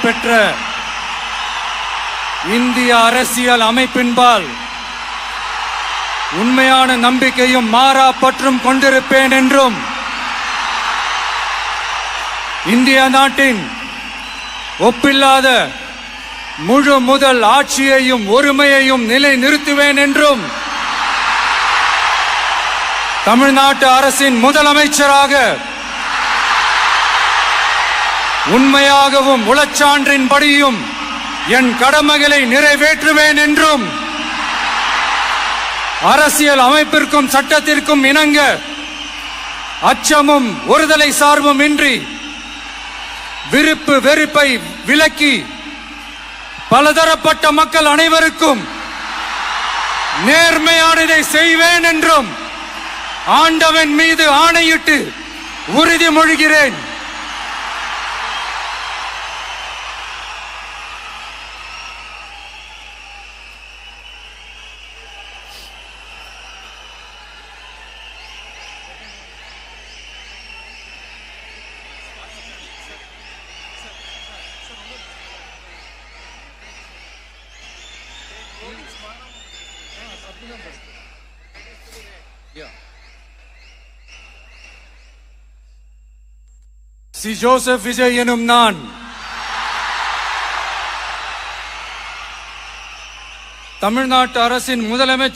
பெற்ற இந்திய அரசியல் அமைப்பின்பால் உண்மையான நம்பிக்கையும் மாறா பற்றும் கொண்டிருப்பேன் என்றும் இந்திய நாட்டின் ஒப்பில்லாத முழு முதல் ஆட்சியையும் ஒருமையையும் நிலை நிறுத்துவேன் என்றும் தமிழ்நாட்டு அரசின் முதலமைச்சராக உண்மையாகவும் உளச்சான்றின்படியும் என் கடமைகளை நிறைவேற்றுவேன் என்றும் அரசியல் அமைப்பிற்கும் சட்டத்திற்கும் இணங்க அச்சமும் ஒருதலை சார்பும் இன்றி விருப்பு வெறுப்பை விலக்கி பலதரப்பட்ட மக்கள் அனைவருக்கும் நேர்மையானதை செய்வேன் என்றும் ஆண்டவன் மீது ஆணையிட்டு உறுதிமொழிகிறேன். சி ஜோசப் விஜய் எனும் நான் தமிழ்நாட்டு அரசின் முதலமைச்சர்